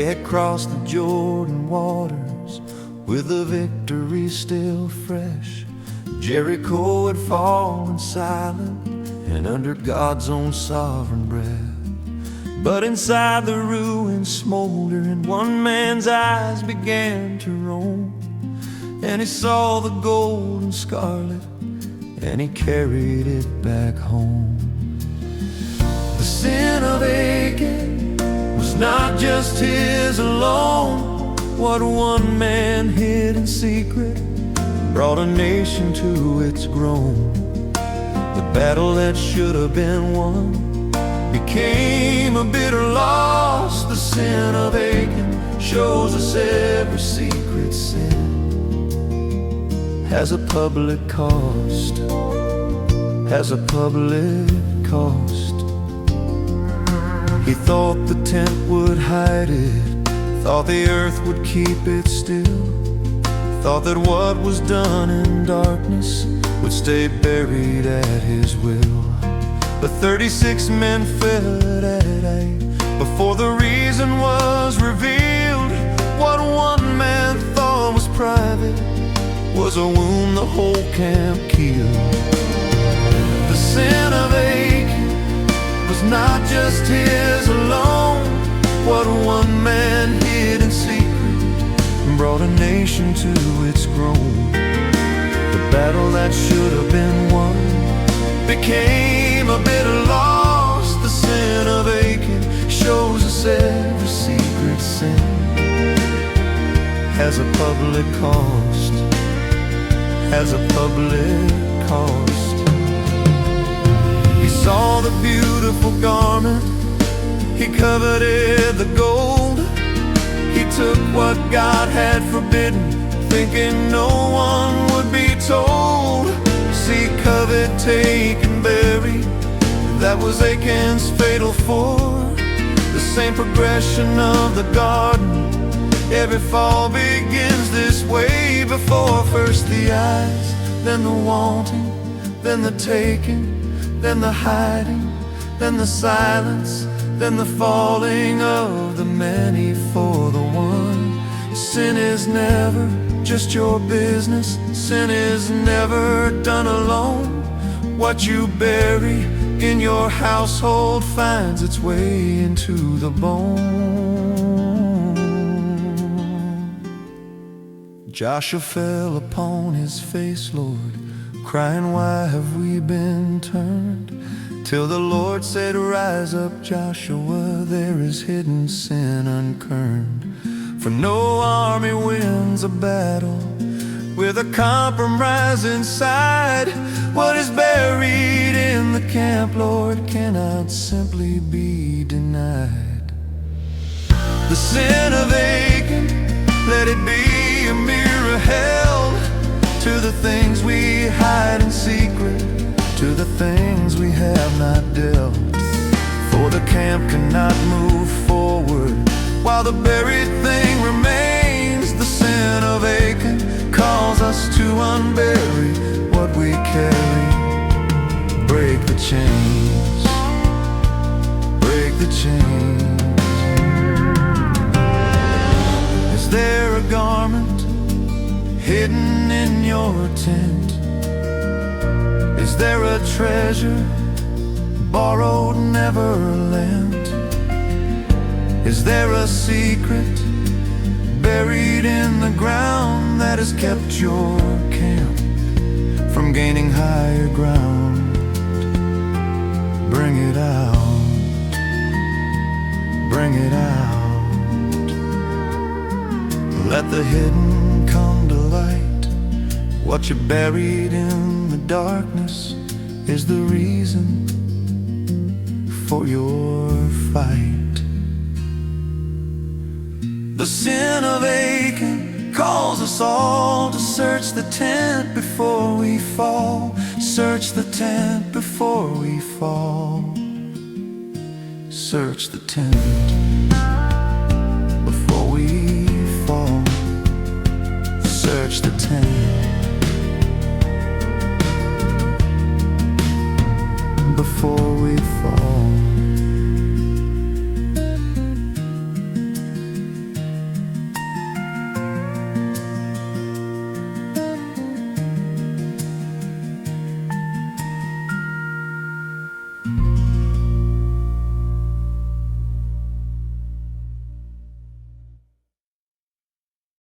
had crossed the Jordan waters with the victory still fresh. Jericho had fallen silent and under God's own sovereign breath. But inside the ruins smoldering, one man's eyes began to roam, and he saw the gold and scarlet, and he carried it back home. The sin of Achan was not just his alone. What one man hid in secret brought a nation to its groan. The battle that should have been won became a bitter loss. The sin of Achan shows us every secret sin has a public cost, has a public cost. He thought the tent would hide it, thought the earth would keep it still, thought that what was done in darkness would stay buried at his will. But 36 men fell at it before the reason was revealed. What one man thought was private was a wound the whole camp killed. The sin of Achan was not just his alone. What one man hid in secret brought a nation to its groan. The battle that should have been won became a bitter loss. The sin of Achan shows us every secret sin has a public cost, has a public cost. He saw the beautiful garment, he coveted the gold. He took what God had forbidden, thinking no one would be told. See, covet, take, and bury, that was Achan's fatal fall. The same progression of the garden, every fall begins this way. Before first the eyes, then the wanting, then the taking, then the hiding, then the silence, then the falling of the many for the one. Sin is never just your business. Sin is never done alone. What you bury in your household finds its way into the bone. Joshua fell upon his face, Lord, crying, why have we been turned? Till the Lord said, rise up, Joshua, there is hidden sin unkerned. For no army wins a battle with a compromise inside. What is buried in the camp, Lord, cannot simply be denied. The sin of Achan, let it be a mirror held to the things we hide in secret, to the things we have not dealt. For the camp cannot move forward while the buried thing remains. The sin of Achan calls us to unbury what we carry. Break the chains, break the chains. Is there a garment hidden in your tent? Is there a treasure borrowed, never lent? Is there a secret buried in the ground that has kept your camp from gaining higher ground? Bring it out, bring it out. Let the hidden come to light. What you buried in the darkness is the reason for your fight. The sin of Achan calls us all to search the tent before we fall. Search the tent before we fall. Search the tent before we fall. Search the tent before we fall.